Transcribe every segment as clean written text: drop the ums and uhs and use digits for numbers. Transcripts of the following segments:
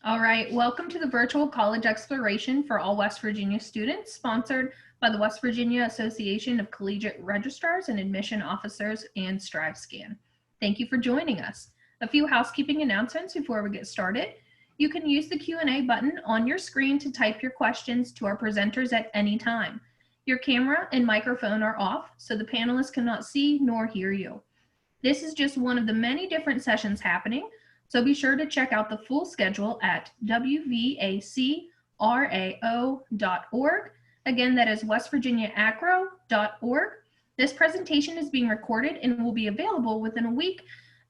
All right, welcome to the virtual college exploration for all West Virginia students, sponsored by the West Virginia Association of Collegiate Registrars and Admission Officers and StriveScan. Thank you for joining us. A few housekeeping announcements before we get started. You can use the Q&A button on your screen to type your questions to our presenters at any time. Your camera and microphone are off, so the panelists cannot see nor hear you. This is just one of the many different sessions happening, so be sure to check out the full schedule at WVACRAO.org. Again, that is westvirginiaacro.org. This presentation is being recorded and will be available within a week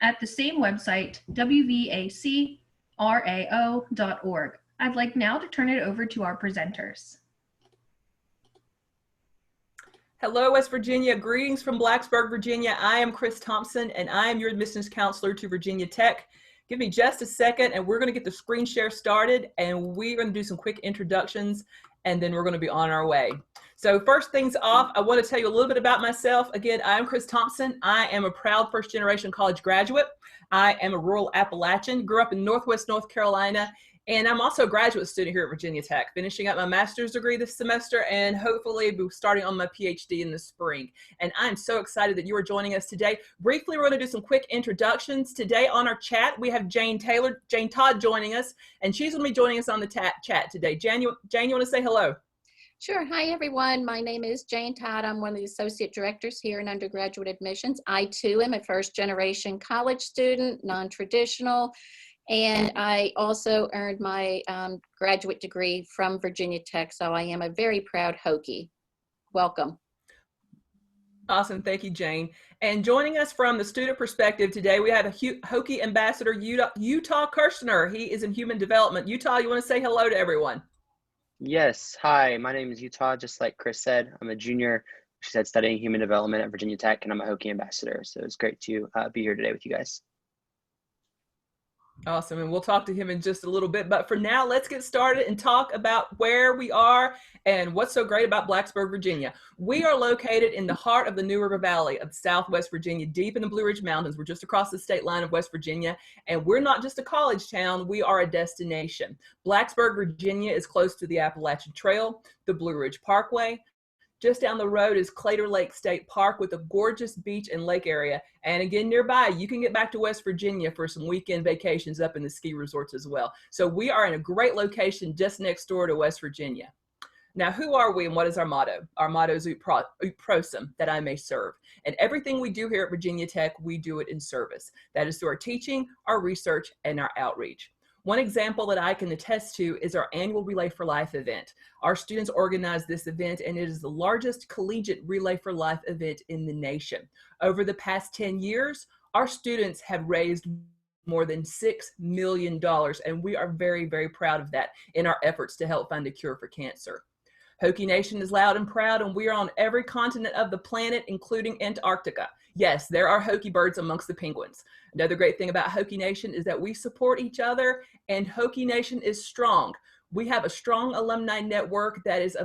at the same website, WVACRAO.org. I'd like now to turn it over to our presenters. Hello, West Virginia. Greetings from Blacksburg, Virginia. I am Chris Thompson, and I am your admissions counselor to Virginia Tech. Give me just a second, and we're going to get the screen share started, and we're going to do some quick introductions, and then we're going to be on our way. So first things off, I want to tell you a little bit about myself. Again, I'm Chris Thompson. I am a proud first-generation college graduate. I am a rural Appalachian, grew up in Northwest North Carolina, and I'm also a graduate student here at Virginia Tech, finishing up my master's degree this semester and hopefully be starting on my PhD in the spring. And I'm so excited that you are joining us today. Briefly, we're going to do some quick introductions. Today on our chat, we have Jane Todd joining us, and she's going to be joining us on the chat today. Jane, you want to say hello? Sure. Hi, everyone. My name is Jane Todd. I'm one of the associate directors here in undergraduate admissions. I, too, am a first-generation college student, non-traditional. And I also earned my graduate degree from Virginia Tech, so I am a very proud Hokie. Welcome. Awesome. Thank you, Jane. And joining us from the student perspective today, we have a Hokie Ambassador, Utah Kirshner. He is in human development. Utah, you want to say hello to everyone? Yes. Hi, my name is Utah. Just like Chris said, I'm a junior, she said, studying human development at Virginia Tech, and I'm a Hokie Ambassador. So it's great to be here today with you guys. Awesome, and we'll talk to him in just a little bit, but for now, let's get started and talk about where we are and what's so great about Blacksburg, Virginia. We are located in the heart of the New River Valley of Southwest Virginia, deep in the Blue Ridge Mountains. We're just across the state line of West Virginia, and we're not just a college town, we are a destination. Blacksburg, Virginia is close to the Appalachian Trail, the Blue Ridge Parkway. Just down the road is Claytor Lake State Park with a gorgeous beach and lake area. And again, nearby, you can get back to West Virginia for some weekend vacations up in the ski resorts as well. So we are in a great location just next door to West Virginia. Now, who are we and what is our motto? Our motto is ut prosim, that I may serve. And everything we do here at Virginia Tech, we do it in service. That is through our teaching, our research, and our outreach. One example that I can attest to is our annual Relay for Life event. Our students organize this event, and it is the largest collegiate Relay for Life event in the nation. Over the past 10 years, our students have raised more than $6 million, and we are very, very proud of that in our efforts to help find a cure for cancer. Hokie Nation is loud and proud, and we are on every continent of the planet, including Antarctica. Yes, there are Hokie birds amongst the penguins. Another great thing about Hokie Nation is that we support each other, and Hokie Nation is strong. We have a strong alumni network that is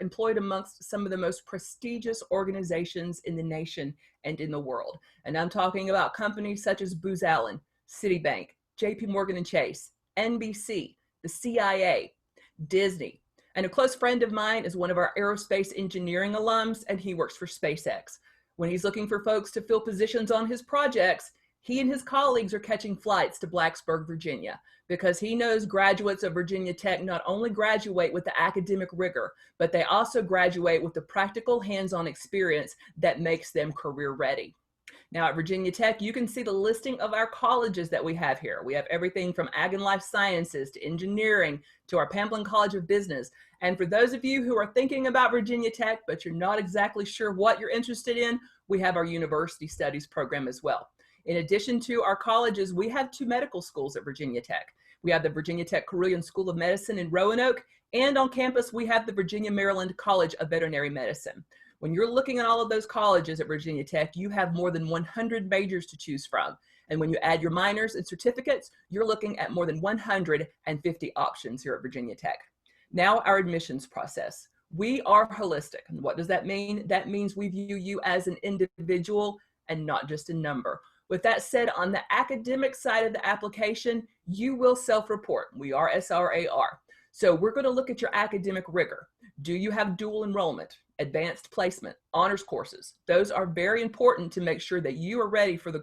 employed amongst some of the most prestigious organizations in the nation and in the world. And I'm talking about companies such as Booz Allen, Citibank, JP Morgan & Chase, NBC, the CIA, Disney. And a close friend of mine is one of our aerospace engineering alums, and he works for SpaceX. When he's looking for folks to fill positions on his projects, he and his colleagues are catching flights to Blacksburg, Virginia, because he knows graduates of Virginia Tech not only graduate with the academic rigor, but they also graduate with the practical hands-on experience that makes them career ready. Now at Virginia Tech, you can see the listing of our colleges that we have here. We have everything from Ag and Life Sciences to engineering to our Pamplin College of Business. And for those of you who are thinking about Virginia Tech, but you're not exactly sure what you're interested in, we have our University Studies program as well. In addition to our colleges, we have 2 medical schools at Virginia Tech. We have the Virginia Tech Carilion School of Medicine in Roanoke, and on campus, we have the Virginia Maryland College of Veterinary Medicine. When you're looking at all of those colleges at Virginia Tech, you have more than 100 majors to choose from. And when you add your minors and certificates, you're looking at more than 150 options here at Virginia Tech. Now our admissions process. We are holistic. And what does that mean? That means we view you as an individual and not just a number. With that said, on the academic side of the application, you will self-report. We are SRAR. So we're going to look at your academic rigor. Do you have dual enrollment, advanced placement, honors courses? Those are very important to make sure that you are ready for the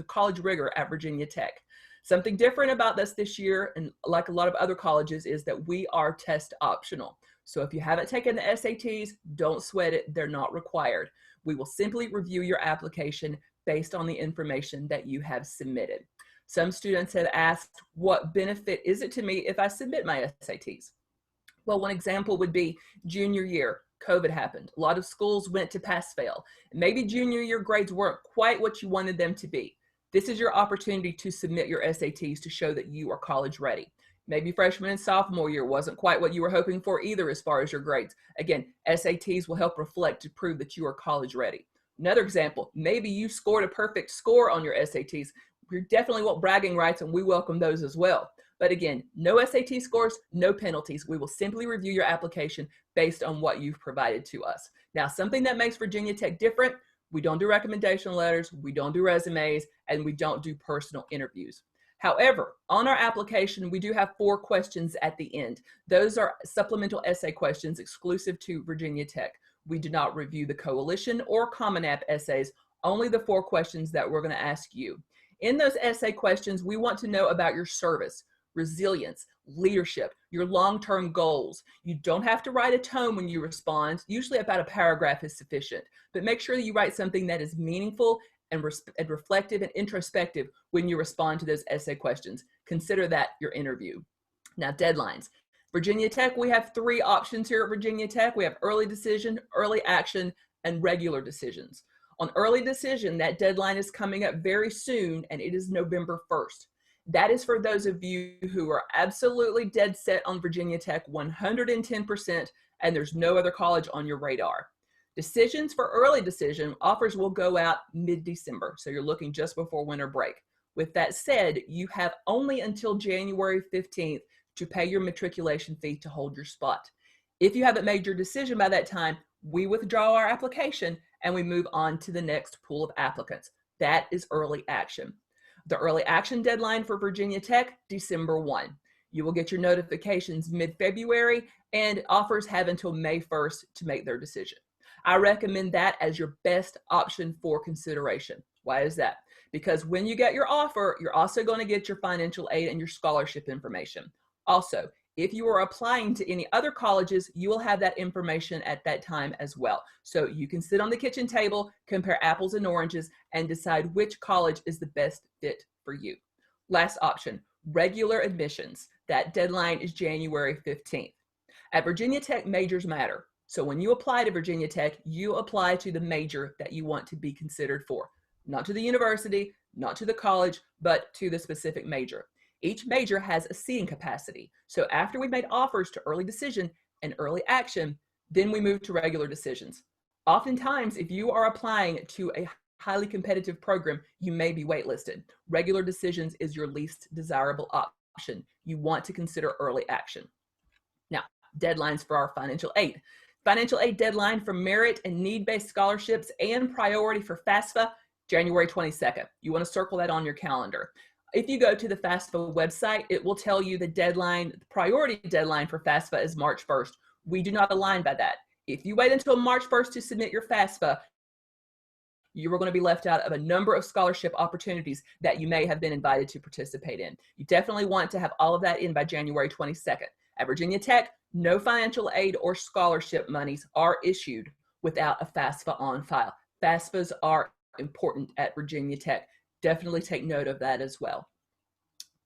college rigor at Virginia Tech. Something different about this year, and like a lot of other colleges, is that we are test optional. So if you haven't taken the SATs, don't sweat it. They're not required. We will simply review your application based on the information that you have submitted. Some students have asked, what benefit is it to me if I submit my SATs? Well, one example would be junior year, COVID happened. A lot of schools went to pass-fail. Maybe junior year grades weren't quite what you wanted them to be. This is your opportunity to submit your SATs to show that you are college ready. Maybe freshman and sophomore year wasn't quite what you were hoping for either as far as your grades. Again, SATs will help reflect to prove that you are college ready. Another example, maybe you scored a perfect score on your SATs. We definitely want bragging rights, and we welcome those as well. But again, no SAT scores, no penalties. We will simply review your application based on what you've provided to us. Now, something that makes Virginia Tech different, we don't do recommendation letters, we don't do resumes, and we don't do personal interviews. However, on our application, we do have 4 questions at the end. Those are supplemental essay questions exclusive to Virginia Tech. We do not review the coalition or Common App essays, only the 4 questions that we're going to ask you. In those essay questions, we want to know about your service, resilience, leadership, your long-term goals. You don't have to write a tome when you respond. Usually about a paragraph is sufficient, but make sure that you write something that is meaningful and reflective and introspective when you respond to those essay questions. Consider that your interview. Now, deadlines. Virginia Tech, we have 3 options here at Virginia Tech. We have early decision, early action, and regular decisions. On early decision, that deadline is coming up very soon, and it is November 1st. That is for those of you who are absolutely dead set on Virginia Tech 110%, and there's no other college on your radar. Decisions for early decision offers will go out mid-December, so you're looking just before winter break. With that said, you have only until January 15th to pay your matriculation fee to hold your spot. If you haven't made your decision by that time, we withdraw our application and we move on to the next pool of applicants. That is early action. The early action deadline for Virginia Tech, December 1. You will get your notifications mid-February, and offers have until May 1st to make their decision. I recommend that as your best option for consideration. Why is that? Because when you get your offer, you're also going to get your financial aid and your scholarship information. Also, if you are applying to any other colleges, you will have that information at that time as well. So you can sit on the kitchen table, compare apples and oranges, and decide which college is the best fit for you. Last option, regular admissions. That deadline is January 15th. At Virginia Tech, majors matter. So when you apply to Virginia Tech, you apply to the major that you want to be considered for. Not to the university, not to the college, but to the specific major. Each major has a seating capacity. So after we've made offers to early decision and early action, then we move to regular decisions. Oftentimes, if you are applying to a highly competitive program, you may be waitlisted. Regular decisions is your least desirable option. You want to consider early action. Now, deadlines for our financial aid. Financial aid deadline for merit and need-based scholarships and priority for FAFSA, January 22nd. You want to circle that on your calendar. If you go to the FAFSA website, it will tell you the deadline, the priority deadline for FAFSA is March 1st. We do not align by that. If you wait until March 1st to submit your FAFSA, you are going to be left out of a number of scholarship opportunities that you may have been invited to participate in. You definitely want to have all of that in by January 22nd. At Virginia Tech, no financial aid or scholarship monies are issued without a FAFSA on file. FAFSAs are important at Virginia Tech. Definitely take note of that as well.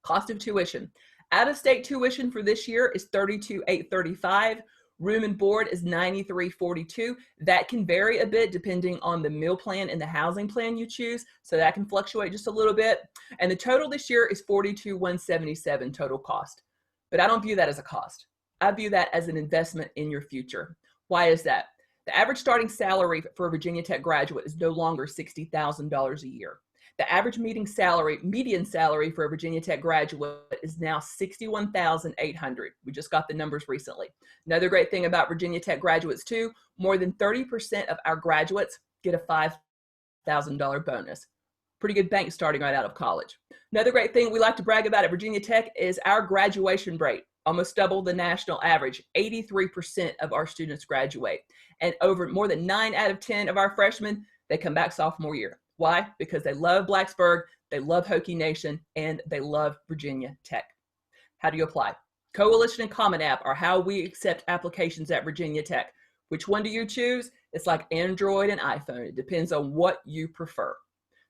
Cost of tuition. Out-of-state tuition for this year is $32,835. Room and board is $93.42. That can vary a bit depending on the meal plan and the housing plan you choose, so that can fluctuate just a little bit. And the total this year is $42,177 total cost. But I don't view that as a cost. I view that as an investment in your future. Why is that? The average starting salary for a Virginia Tech graduate is no longer $60,000 a year. The average median salary for a Virginia Tech graduate is now $61,800. We just got the numbers recently. Another great thing about Virginia Tech graduates too, more than 30% of our graduates get a $5,000 bonus. Pretty good bank starting right out of college. Another great thing we like to brag about at Virginia Tech is our graduation rate, almost double the national average. 83% of our students graduate, and over more than 9 out of 10 of our freshmen, they come back sophomore year. Why? Because they love Blacksburg, they love Hokie Nation, and they love Virginia Tech. How do you apply? Coalition and Common App are how we accept applications at Virginia Tech. Which one do you choose? It's like Android and iPhone. It depends on what you prefer.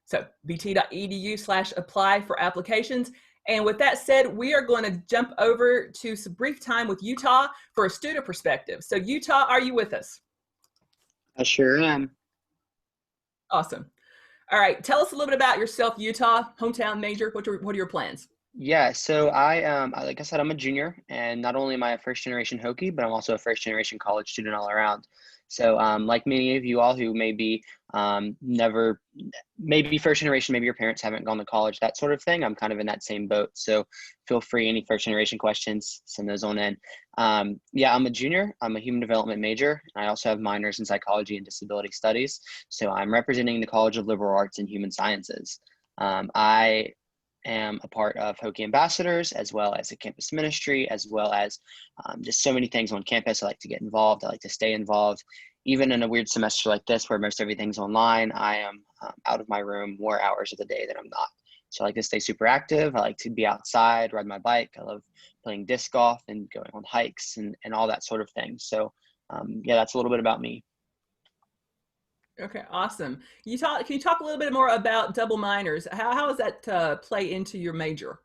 So vt.edu/apply for applications. And with that said, we are going to jump over to some brief time with Utah for a student perspective. So Utah, are you with us? I sure am. Awesome. All right. Tell us a little bit about yourself, Utah, hometown major. What are your plans? Yeah, so like I said, I'm a junior, and not only am I a first generation Hokie, but I'm also a first generation college student all around. So like many of you all who maybe maybe first generation, maybe your parents haven't gone to college, that sort of thing, I'm kind of in that same boat. So feel free, any first generation questions, send those on in. Yeah, I'm a junior. I'm a human development major. I also have minors in psychology and disability studies. So I'm representing the College of Liberal Arts and Human Sciences. I am a part of Hokie Ambassadors, as well as a campus ministry, as well as just so many things on campus. I like to get involved. I like to stay involved. Even in a weird semester like this, where most everything's online, I am out of my room more hours of the day than I'm not. So I like to stay super active. I like to be outside, ride my bike. I love playing disc golf and going on hikes and all that sort of thing. So yeah, that's a little bit about me. Okay, awesome. Can you talk a little bit more about double minors? How does that play into your major?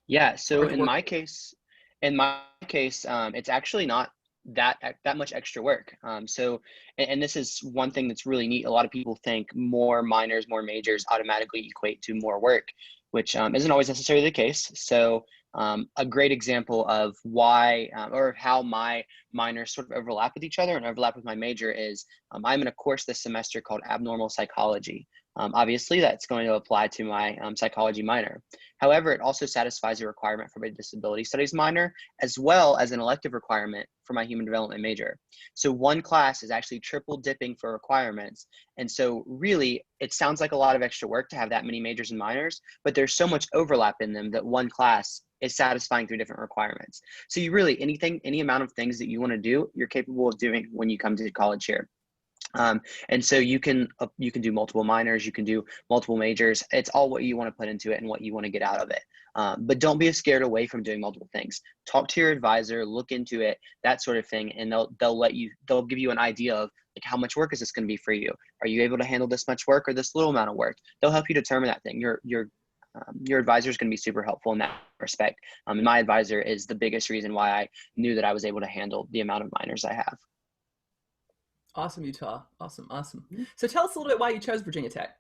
Yeah, so in my case, it's actually not that much extra work. And this is one thing that's really neat. A lot of people think more minors, more majors automatically equate to more work, which isn't always necessarily the case. So a great example of why or how my minors sort of overlap with each other and overlap with my major is I'm in a course this semester called Abnormal Psychology. Obviously, that's going to apply to my psychology minor. However, it also satisfies a requirement for my disability studies minor, as well as an elective requirement for my human development major. So one class is actually triple dipping for requirements. And so really, it sounds like a lot of extra work to have that many majors and minors, but there's so much overlap in them that one class is satisfying 3 different requirements. So you really, any amount of things that you want to do, you're capable of doing when you come to college here. And so you can do multiple minors, you can do multiple majors. It's all what you want to put into it and what you want to get out of it. But don't be scared away from doing multiple things. Talk to your advisor, look into it, that sort of thing, and they'll give you an idea of like how much work is this going to be for you. Are you able to handle this much work or this little amount of work? They'll help you determine that thing. Your advisor is going to be super helpful in that respect. And my advisor is the biggest reason why I knew that I was able to handle the amount of minors I have. Awesome, Utah. Awesome. So tell us a little bit why you chose Virginia Tech.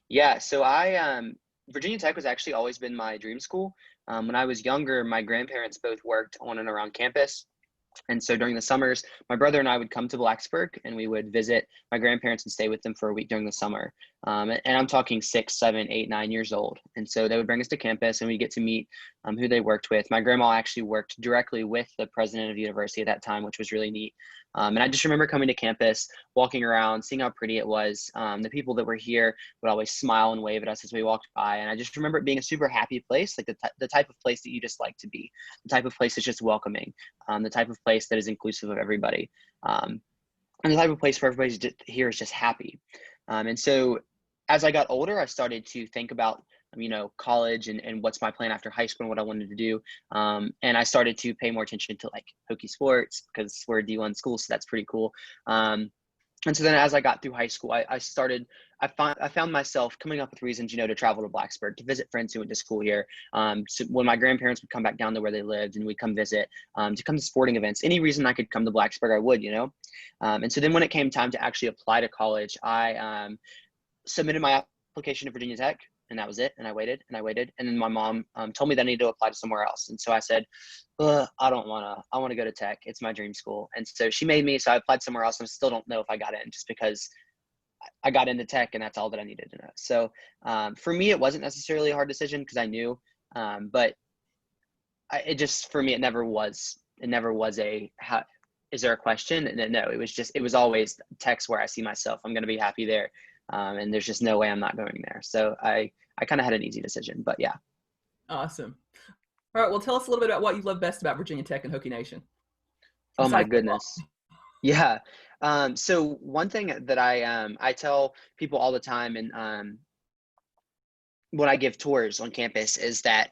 Yeah, so Virginia Tech was actually always been my dream school. When I was younger, my grandparents both worked on and around campus. And so during the summers, my brother and I would come to Blacksburg and we would visit my grandparents and stay with them for a week during the summer. And I'm talking 6, 7, 8, 9 years old. And so they would bring us to campus and we get to meet who they worked with. My grandma actually worked directly with the president of the university at that time, which was really neat. And I just remember coming to campus, walking around, seeing how pretty it was. The people that were here would always smile and wave at us as we walked by. And I just remember it being a super happy place, like the type of place that you just like to be, the type of place that's just welcoming, the type of place that is inclusive of everybody. And the type of place where everybody here is just happy. And so as I got older, I started to think about college and what's my plan after high school and what I wanted to do. And I started to pay more attention to like Hokie sports because we're a D1 school, so that's pretty cool. And so then as I got through high school, I found myself coming up with reasons, to travel to Blacksburg, to visit friends who went to school here. So when my grandparents would come back down to where they lived and we'd come visit, to come to sporting events, any reason I could come to Blacksburg, I would, And so then when it came time to actually apply to college, I submitted my application to Virginia Tech. And that was it. And I waited. And then my mom told me that I needed to apply to somewhere else. And so I said, I want to go to Tech. It's my dream school. And so she made me, so I applied somewhere else and I still don't know if I got in just because I got into Tech and that's all that I needed to know. So for me, it wasn't necessarily a hard decision because I knew, but for me, it never was is there a question? No, it was always Tech's where I see myself. I'm going to be happy there. And there's just no way I'm not going there. So I kind of had an easy decision, but yeah. Awesome. All right. Well, tell us a little bit about what you love best about Virginia Tech and Hokie Nation. Oh my Besides goodness. Yeah. So one thing that I tell people all the time, and when I give tours on campus, is that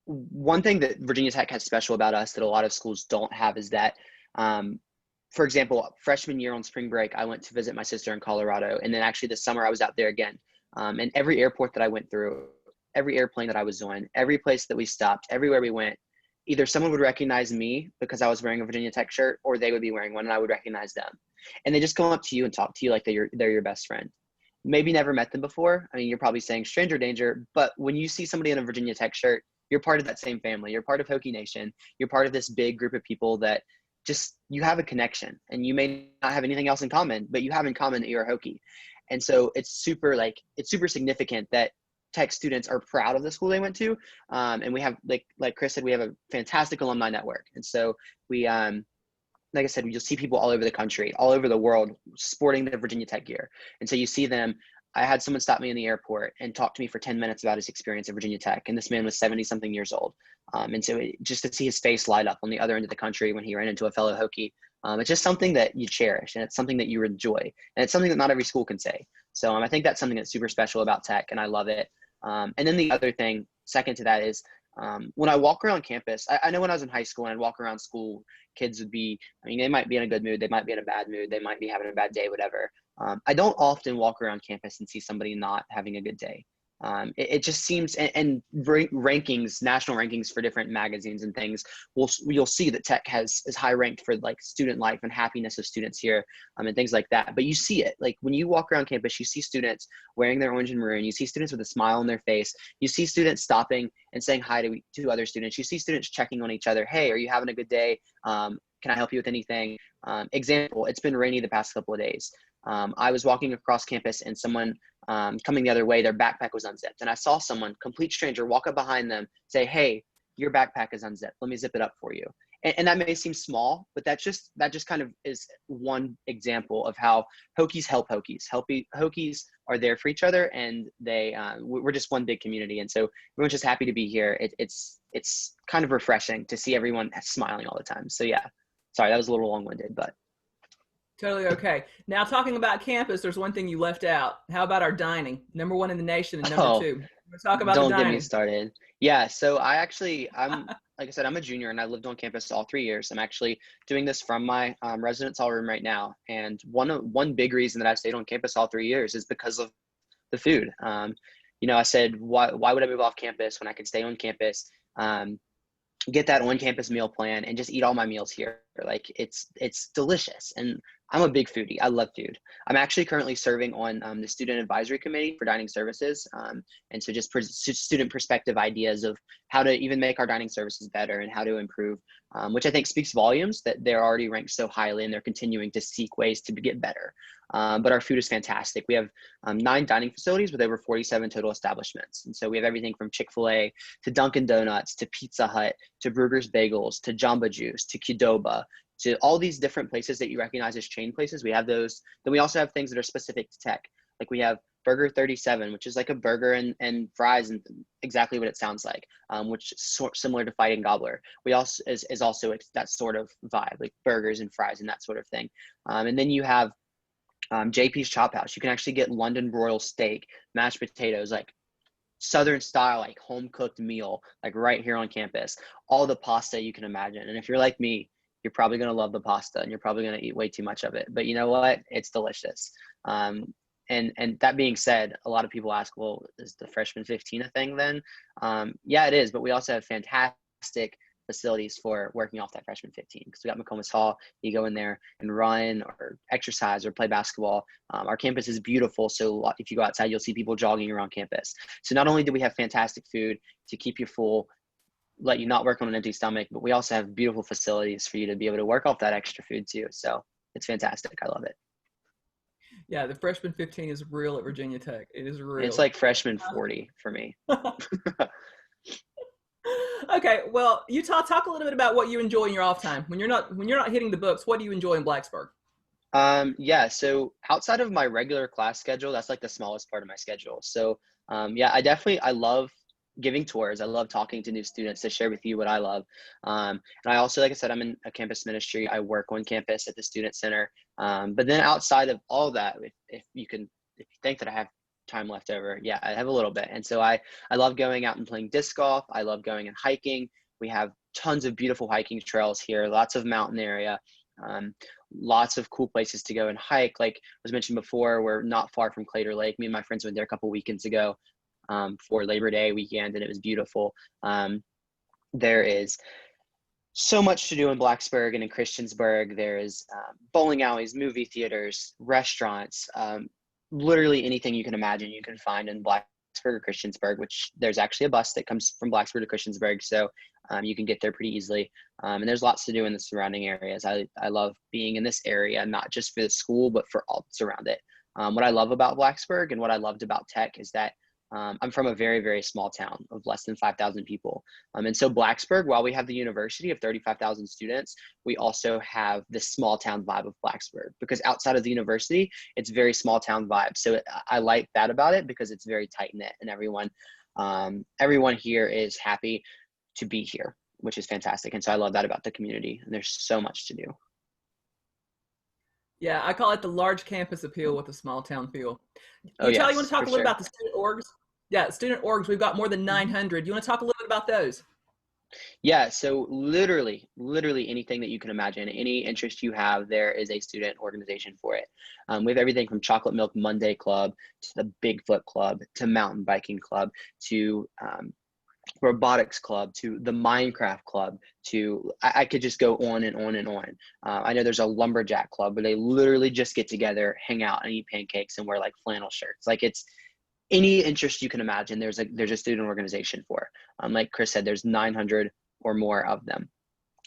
one thing that Virginia Tech has special about us that a lot of schools don't have is that, for example, freshman year on spring break, I went to visit my sister in Colorado, and then actually this summer I was out there again. And every airport that I went through, every airplane that I was on, every place that we stopped, everywhere we went, either someone would recognize me because I was wearing a Virginia Tech shirt, or they would be wearing one and I would recognize them. And they just come up to you and talk to you like they're your best friend. Maybe never met them before. I mean, you're probably saying stranger danger, but when you see somebody in a Virginia Tech shirt, you're part of that same family. You're part of Hokie Nation. You're part of this big group of people that just, you have a connection, and you may not have anything else in common, but you have in common that you're a Hokie. And so it's super significant that Tech students are proud of the school they went to. And we have, like Chris said, we have a fantastic alumni network. And so we, like I said, you'll see people all over the country, all over the world, sporting the Virginia Tech gear. And so you see them. I had someone stop me in the airport and talk to me for 10 minutes about his experience at Virginia Tech. And this man was 70-something years old. And so just to see his face light up on the other end of the country when he ran into a fellow Hokie, it's just something that you cherish, and it's something that you enjoy. And it's something that not every school can say. So I think that's something that's super special about Tech, and I love it. And then the other thing, second to that, is when I walk around campus, I know when I was in high school and I'd walk around school, kids would be, they might be in a good mood, they might be in a bad mood, they might be having a bad day, whatever. I don't often walk around campus and see somebody not having a good day. It just seems, and rankings, national rankings for different magazines and things, you'll see that Tech is high ranked for like student life and happiness of students here, and things like that. But you see it, like when you walk around campus, you see students wearing their orange and maroon. You see students with a smile on their face. You see students stopping and saying hi to other students. You see students checking on each other. Hey, are you having a good day? Can I help you with anything? Example, it's been rainy the past couple of days. I was walking across campus and someone coming the other way, their backpack was unzipped. And I saw someone, complete stranger, walk up behind them, say, hey, your backpack is unzipped. Let me zip it up for you. And that may seem small, but that just kind of is one example of how Hokies help Hokies. Hokies are there for each other, and we're just one big community. And so everyone's just happy to be here. It's kind of refreshing to see everyone smiling all the time. So yeah, sorry, that was a little long-winded, but. Totally okay. Now, talking about campus, there's one thing you left out. How about our dining? Number one in the nation and number two. Let's talk about the dining. Don't get me started. Yeah, so I'm like I said, I'm a junior and I lived on campus all 3 years. I'm actually doing this from my residence hall room right now. And one big reason that I stayed on campus all 3 years is because of the food. I said, why would I move off campus when I could stay on campus? Get that on-campus meal plan and just eat all my meals here. Like it's delicious, and I'm a big foodie. I love food. I'm actually currently serving on the student advisory committee for dining services, and so just student perspective ideas of how to even make our dining services better and how to improve, which I think speaks volumes that they're already ranked so highly and they're continuing to seek ways to get better. But our food is fantastic. We have 9 dining facilities with over 47 total establishments. And so we have everything from Chick-fil-A to Dunkin' Donuts to Pizza Hut to Bruegger's Bagels to Jamba Juice to Qdoba to all these different places that you recognize as chain places. We have those. Then we also have things that are specific to Tech. Like we have Burger 37, which is like a burger and fries, and exactly what it sounds like, which is similar to Fighting Gobbler. We also is also that sort of vibe, like burgers and fries and that sort of thing. And then you have JP's Chop House. You can actually get London broil steak, mashed potatoes, like Southern style, like home cooked meal, like right here on campus. All the pasta you can imagine. And if you're like me, you're probably going to love the pasta and you're probably going to eat way too much of it. But you know what? It's delicious. And that being said, a lot of people ask, well, is the freshman 15 a thing then? Yeah, it is. But we also have fantastic facilities for working off that freshman 15, because we got McComas Hall. You go in there and run or exercise or play basketball. Our campus is beautiful, so if you go outside, you'll see people jogging around campus. So not only do we have fantastic food to keep you full, let you not work on an empty stomach, but we also have beautiful facilities for you to be able to work off that extra food too. So it's fantastic. I love it. Yeah, the freshman 15 is real at Virginia Tech. It is real. It's like freshman 40 for me. Okay, well, Utah, talk a little bit about what you enjoy in your off time. When you're not hitting the books, what do you enjoy in Blacksburg? Yeah, so outside of my regular class schedule, that's like the smallest part of my schedule. So yeah, I love giving tours. I love talking to new students to share with you what I love. And I also, like I said, I'm in a campus ministry. I work on campus at the student center. But then outside of all that, if you think that I have time left over, yeah, I have a little bit. And so I love going out and playing disc golf. I love going and hiking. We have tons of beautiful hiking trails here, lots of mountain area. Lots of cool places to go and hike. Like was mentioned before, we're not far from Claytor Lake. Me and my friends went there a couple weekends ago for Labor Day weekend, and it was beautiful. There is so much to do in Blacksburg and in Christiansburg. There is bowling alleys, movie theaters, restaurants, literally anything you can imagine you can find in Blacksburg or Christiansburg, which there's actually a bus that comes from Blacksburg to Christiansburg. So you can get there pretty easily. And there's lots to do in the surrounding areas. I love being in this area, not just for the school, but for all that's around it. What I love about Blacksburg and what I loved about Tech is that I'm from a very, very small town of less than 5,000 people. And so Blacksburg, while we have the university of 35,000 students, we also have this small town vibe of Blacksburg, because outside of the university, it's very small town vibe. So I like that about it because it's very tight knit, and everyone here is happy to be here, which is fantastic. And so I love that about the community, and there's so much to do. Yeah, I call it the large campus appeal with a small town feel. Oh, Yes, you want yes, to talk a for little sure. about the student orgs? Yeah, student orgs, we've got more than 900. You want to talk a little bit about those? Yeah, so literally anything that you can imagine, any interest you have, there is a student organization for it. We have everything from Chocolate Milk Monday Club to the Bigfoot Club to Mountain Biking Club to Robotics Club to the Minecraft Club to I could just go on and on and on. I know there's a Lumberjack Club where they literally just get together, hang out, and eat pancakes and wear like flannel shirts. Like, it's any interest you can imagine, there's a student organization for. Like Chris said, there's 900 or more of them.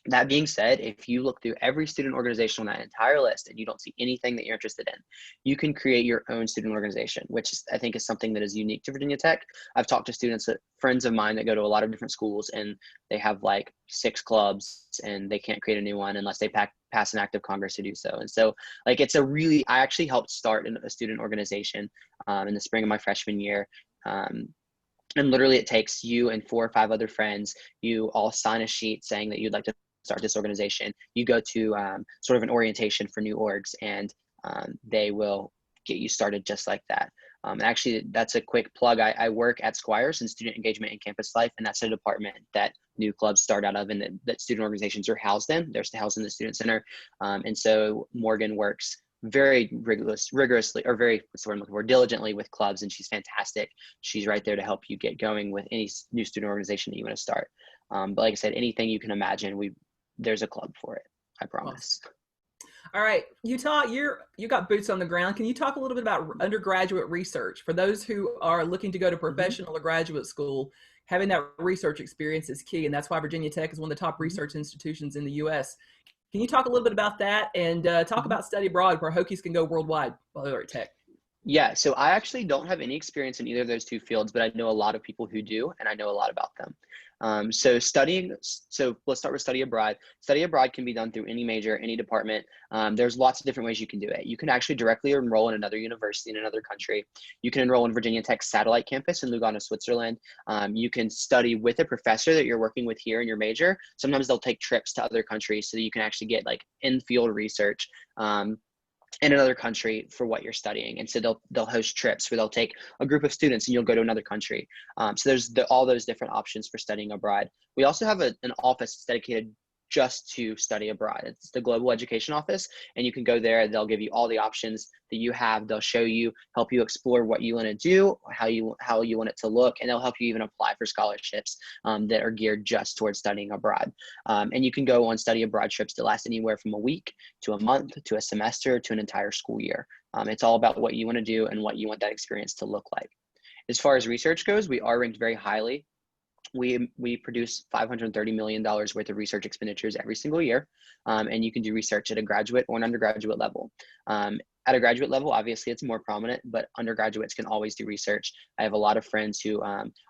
That being said, if you look through every student organization on that entire list and you don't see anything that you're interested in, you can create your own student organization, which I think is something that is unique to Virginia Tech. I've talked to students, friends of mine that go to a lot of different schools, and they have like 6 clubs and they can't create a new one unless they pass an act of Congress to do so. And so like, I actually helped start a student organization in the spring of my freshman year. And literally it takes you and 4 or 5 other friends. You all sign a sheet saying that you'd like to start this organization. You go to sort of an orientation for new orgs, and they will get you started just like that. Actually, that's a quick plug. I work at Squires in student engagement and campus life, and that's a department that new clubs start out of and that student organizations are housed in. They're housed in the student center. And so Morgan works very rigorously, or very, what's the word I'm looking for, diligently with clubs, and she's fantastic. She's right there to help you get going with any new student organization that you want to start. But like I said, anything you can imagine, there's a club for it. I promise. Awesome. All right, Utah, you got boots on the ground. Can you talk a little bit about undergraduate research? For those who are looking to go to professional or graduate school, having that research experience is key, and that's why Virginia Tech is one of the top research institutions in the U.S. Can you talk a little bit about that and talk about study abroad, where Hokies can go worldwide while they're at Tech? Yeah, so I actually don't have any experience in either of those 2 fields, but I know a lot of people who do, and I know a lot about them. So let's start with study abroad. Study abroad can be done through any major, any department. There's lots of different ways you can do it. You can actually directly enroll in another university in another country. You can enroll in Virginia Tech's satellite campus in Lugano, Switzerland. You can study with a professor that you're working with here in your major. Sometimes they'll take trips to other countries so that you can actually get like in-field research in another country for what you're studying. And so they'll host trips where they'll take a group of students and you'll go to another country. So there's all those different options for studying abroad. We also have an office that's dedicated just to study abroad. It's the Global Education Office, and you can go there. They'll give you all the options that you have. They'll show you, help you explore what you want to do, how you want it to look, and they'll help you even apply for scholarships that are geared just towards studying abroad. And you can go on study abroad trips that last anywhere from a week to a month to a semester to an entire school year. It's all about what you want to do and what you want that experience to look like. As far as research goes, we are ranked very highly. We produce $530 million worth of research expenditures every single year, and you can do research at a graduate or an undergraduate level. At a graduate level, obviously it's more prominent, but undergraduates can always do research. I have a lot of friends who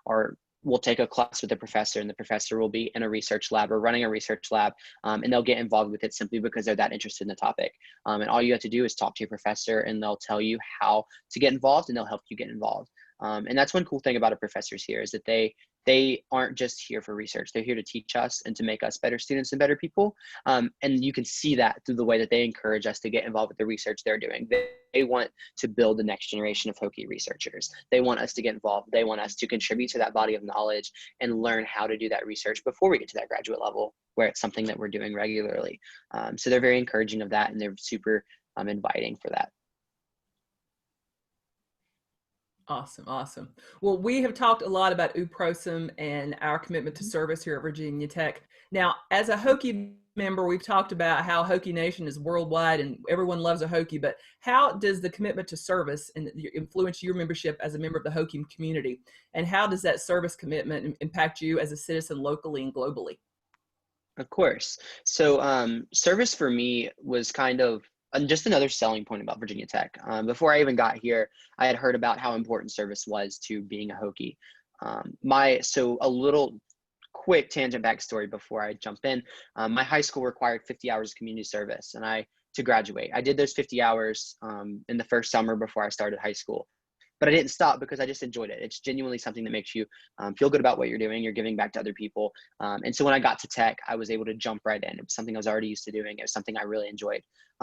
are will take a class with the professor, and the professor will be in a research lab or running a research lab, and they'll get involved with it simply because they're that interested in the topic. And all you have to do is talk to your professor, and they'll tell you how to get involved, and they'll help you get involved. And that's one cool thing about our professors here, is that they aren't just here for research. They're here to teach us and to make us better students and better people. And you can see that through the way that they encourage us to get involved with the research they're doing. They want to build the next generation of Hokie researchers. They want us to get involved. They want us to contribute to that body of knowledge and learn how to do that research before we get to that graduate level, where it's something that we're doing regularly. So they're very encouraging of that, and they're super inviting for that. Awesome. Well, we have talked a lot about UPROSM and our commitment to service here at Virginia Tech. Now, as a Hokie member, we've talked about how Hokie Nation is worldwide and everyone loves a Hokie, but how does the commitment to service influence your membership as a member of the Hokie community? And how does that service commitment impact you as a citizen locally and globally? Of course. So service for me was kind of just another selling point about Virginia Tech. Before I even got here, I had heard about how important service was to being a Hokie. So a little quick tangent backstory before I jump in. My high school required 50 hours of community service to graduate. I did those 50 hours in the first summer before I started high school. But I didn't stop because I just enjoyed it. It's genuinely something that makes you feel good about what you're doing. You're giving back to other people. And so when I got to Tech, I was able to jump right in. It was something I was already used to doing. It was something I really enjoyed.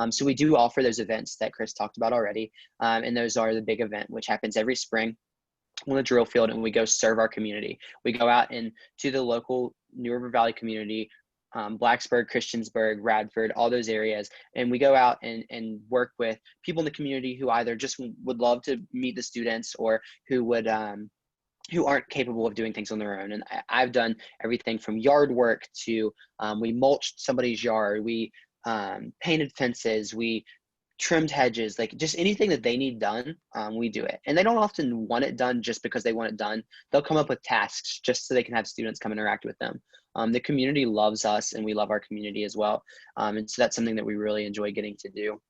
So we do offer those events that Chris talked about already. And those are the big event, which happens every spring on the drill field, and we go serve our community. We go out into the local New River Valley community, Blacksburg, Christiansburg, Radford, all those areas. And we go out and work with people in the community who either just would love to meet the students, or who aren't capable of doing things on their own. And I've done everything from yard work to we mulched somebody's yard, we painted fences, we trimmed hedges, like just anything that they need done, we do it. And they don't often want it done just because they want it done. They'll come up with tasks just so they can have students come interact with them. The community loves us, and we love our community as well. And so that's something that we really enjoy getting to do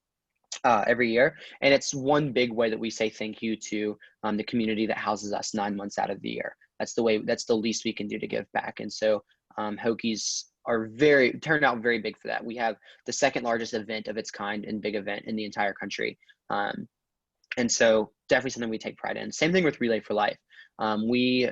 every year. And it's one big way that we say thank you to the community that houses us 9 months out of the year. That's the least we can do to give back. And so Hokies are turned out very big for that. We have the second largest event of its kind and big event in the entire country. And so definitely something we take pride in. Same thing with Relay for Life. We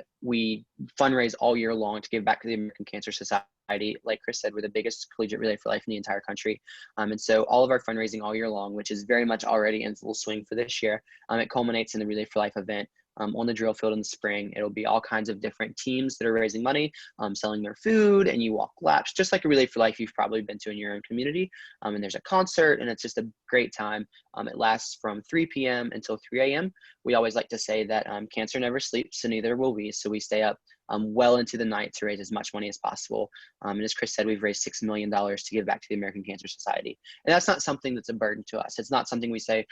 fundraise all year long to give back to the American Cancer Society. Like Chris said, we're the biggest collegiate Relay for Life in the entire country. And so all of our fundraising all year long, which is very much already in full swing for this year, it culminates in the Relay for Life event on the drill field in the spring. It'll be all kinds of different teams that are raising money, selling their food, and you walk laps, just like a Relay for Life you've probably been to in your own community. And there's a concert, and it's just a great time. It lasts from 3 p.m. until 3 a.m. We always like to say that cancer never sleeps, so neither will we. So we stay up well into the night to raise as much money as possible. And as Chris said, we've raised $6 million to give back to the American Cancer Society. And that's not something that's a burden to us. It's not something we say,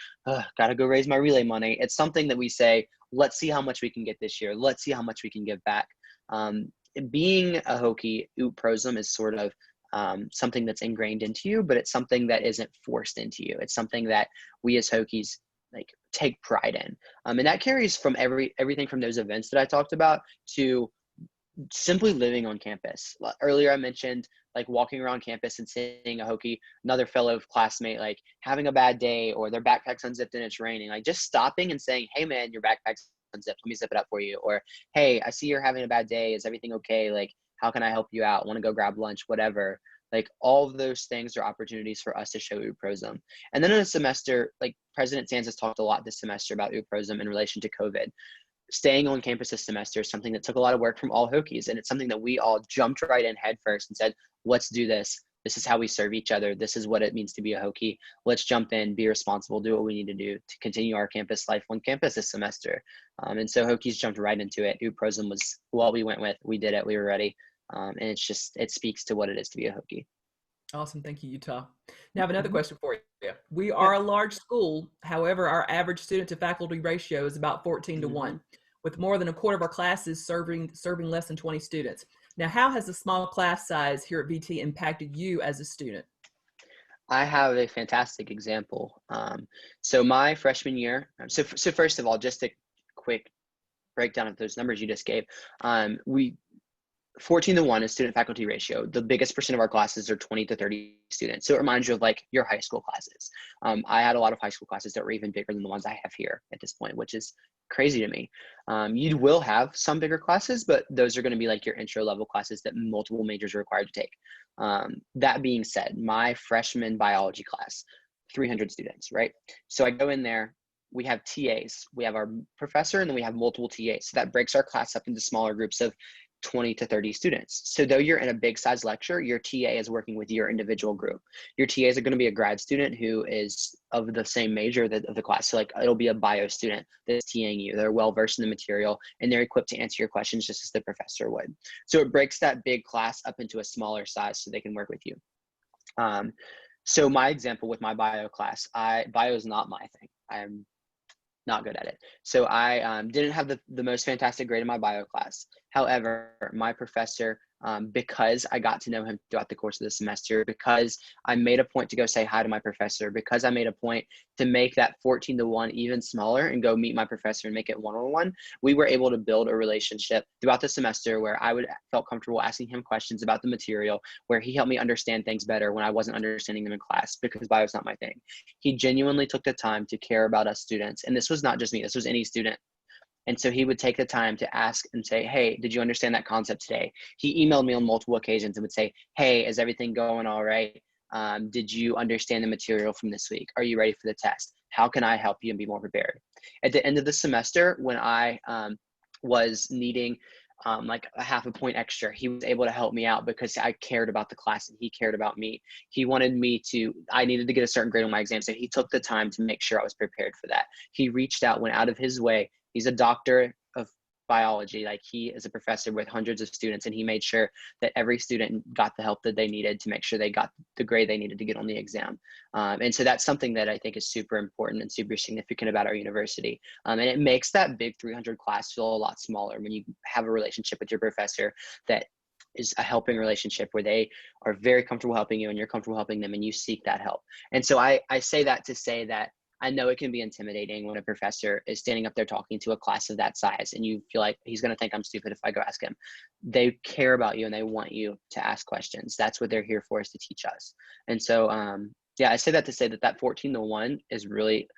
gotta go raise my Relay money. It's something that we say, let's see how much we can get this year. Let's see how much we can give back. Being a Hokie, UPROSM is sort of something that's ingrained into you, but it's something that isn't forced into you. It's something that we as Hokies take pride in. And that carries from everything from those events that I talked about to simply living on campus. Earlier I mentioned walking around campus and seeing a Hokie, another fellow classmate, having a bad day, or their backpack's unzipped and it's raining, just stopping and saying, hey man, your backpack's unzipped, let me zip it up for you. Or, hey, I see you're having a bad day, is everything okay? How can I help you out? Want to go grab lunch? Whatever. All of those things are opportunities for us to show UPROSM. And then in a semester, President Sands has talked a lot this semester about UPROSM in relation to COVID. Staying on campus this semester is something that took a lot of work from all Hokies, and it's something that we all jumped right in head first and said, let's do this. This is how we serve each other. This is what it means to be a Hokie. Let's jump in, be responsible, do what we need to do to continue our campus life on campus this semester. And so Hokies jumped right into it. UPROSM was what we went with. We did it. We were ready. And it speaks to what it is to be a Hokie. Awesome. Thank you, Utah. Now I have another question for you. We are a large school. However, our average student to faculty ratio is about 14 to 1, with more than a quarter of our classes serving less than 20 students. Now, how has the small class size here at VT impacted you as a student? I have a fantastic example. So my freshman year, so first of all, just a quick breakdown of those numbers you just gave, we 14-to-1 is student faculty ratio. The biggest percent of our classes are 20 to 30 students. So it reminds you of like your high school classes. I had a lot of high school classes that were even bigger than the ones I have here at this point, which is crazy to me. You will have some bigger classes, but those are going to be like your intro level classes that multiple majors are required to take. That being said, my freshman biology class, 300 students, right? So I go in there, we have TAs, we have our professor, and then we have multiple TAs. So that breaks our class up into smaller groups of 20 to 30 students. So though you're in a big size lecture, your TA is working with your individual group. Your TAs are going to be a grad student who is of the same major of the class. So like it'll be a bio student that's TAing you. They're well versed in the material and they're equipped to answer your questions just as the professor would. So it breaks that big class up into a smaller size so they can work with you. So my example with my bio class, bio is not my thing. I'm not good at it. So I didn't have the most fantastic grade in my bio class. However, my professor, because I got to know him throughout the course of the semester, because I made a point to go say hi to my professor, because I made a point to make that 14-to-1 even smaller and go meet my professor and make it one-on-one, we were able to build a relationship throughout the semester where I felt comfortable asking him questions about the material, where he helped me understand things better when I wasn't understanding them in class because bio is not my thing. He genuinely took the time to care about us students. And this was not just me, this was any student. And so he would take the time to ask and say, hey, did you understand that concept today? He emailed me on multiple occasions and would say, hey, is everything going all right? Did you understand the material from this week? Are you ready for the test? How can I help you and be more prepared? At the end of the semester, when I was needing like a half a point extra, he was able to help me out because I cared about the class and he cared about me. He wanted me to, I needed to get a certain grade on my exam. So he took the time to make sure I was prepared for that. He reached out, went out of his way. He's a doctor of biology. Like he is a professor with hundreds of students, and he made sure that every student got the help that they needed to make sure they got the grade they needed to get on the exam. And so that's something that I think is super important and super significant about our university. And it makes that big 300 class feel a lot smaller when you have a relationship with your professor that is a helping relationship where they are very comfortable helping you and you're comfortable helping them and you seek that help. And so I say that to say that I know it can be intimidating when a professor is standing up there talking to a class of that size and you feel like he's going to think I'm stupid if I go ask him. They care about you and they want you to ask questions. That's what they're here for, is to teach us. And so, yeah, I say that to say that 14-to-1 is really,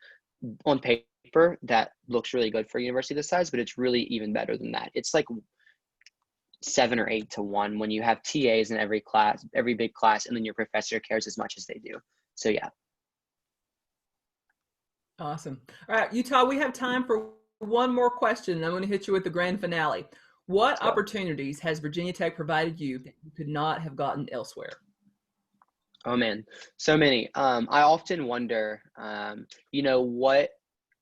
on paper, that looks really good for a university this size, but it's really even better than that. It's like 7 or 8-to-1 when you have TAs in every class, every big class, and then your professor cares as much as they do. So yeah. Awesome. All right, Utah, we have time for one more question, and I'm going to hit you with the grand finale. What opportunities has Virginia Tech provided you that you could not have gotten elsewhere? Oh man, so many. I often wonder,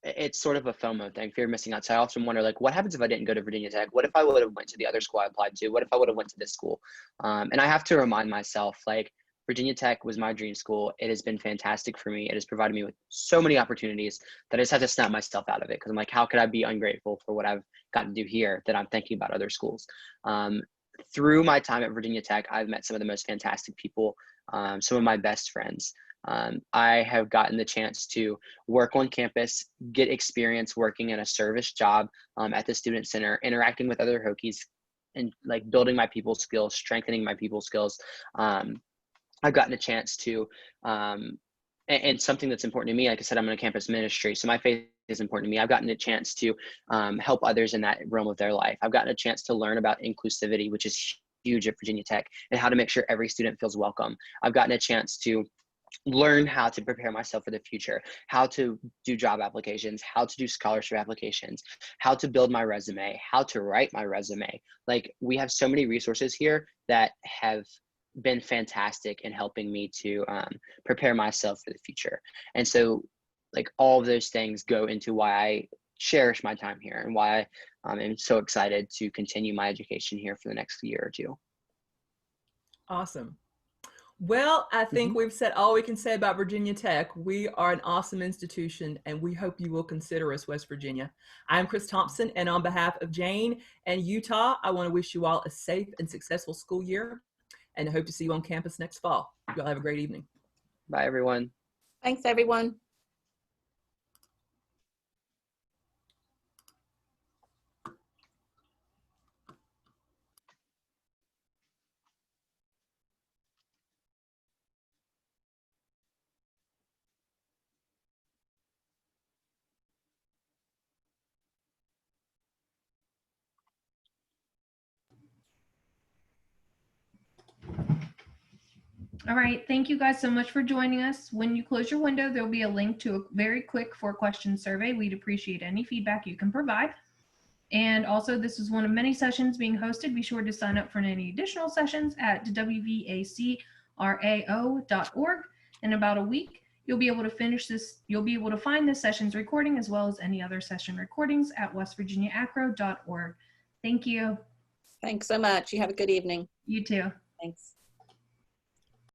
it's sort of a FOMO thing, fear of missing out. So I often wonder, like, what happens if I didn't go to Virginia Tech? What if I would have went to the other school I applied to? What if I would have went to this school? And I have to remind myself, like, Virginia Tech was my dream school. It has been fantastic for me. It has provided me with so many opportunities that I just have to snap myself out of it. Because I'm like, how could I be ungrateful for what I've gotten to do here that I'm thinking about other schools? Through my time at Virginia Tech, I've met some of the most fantastic people, some of my best friends. I have gotten the chance to work on campus, get experience working in a service job at the student center, interacting with other Hokies, and like building my people skills, strengthening my people skills. I've gotten a chance to, and something that's important to me, like I said, I'm in a campus ministry, so my faith is important to me. I've gotten a chance to help others in that realm of their life. I've gotten a chance to learn about inclusivity, which is huge at Virginia Tech, and how to make sure every student feels welcome. I've gotten a chance to learn how to prepare myself for the future, how to do job applications, how to do scholarship applications, how to build my resume, how to write my resume. Like, we have so many resources here that have been fantastic in helping me to prepare myself for the future. And so, like, all of those things go into why I cherish my time here and why I'm so excited to continue my education here for the next year or two. Awesome. Well, I think we've said all we can say about Virginia Tech. We are an awesome institution, and we hope you will consider us, West Virginia. I'm Chris Thompson, and on behalf of Jane and Utah, I want to wish you all a safe and successful school year, and I hope to see you on campus next fall. You all have a great evening. Bye, everyone. Thanks, everyone. All right. Thank you guys so much for joining us. When you close your window, there'll be a link to a very quick 4-question survey. We'd appreciate any feedback you can provide. And also, this is one of many sessions being hosted. Be sure to sign up for any additional sessions at WVACRAO.org. In about a week, you'll be able to find this session's recording as well as any other session recordings at westvirginiaacro.org. Thank you. Thanks so much. You have a good evening. You too. Thanks.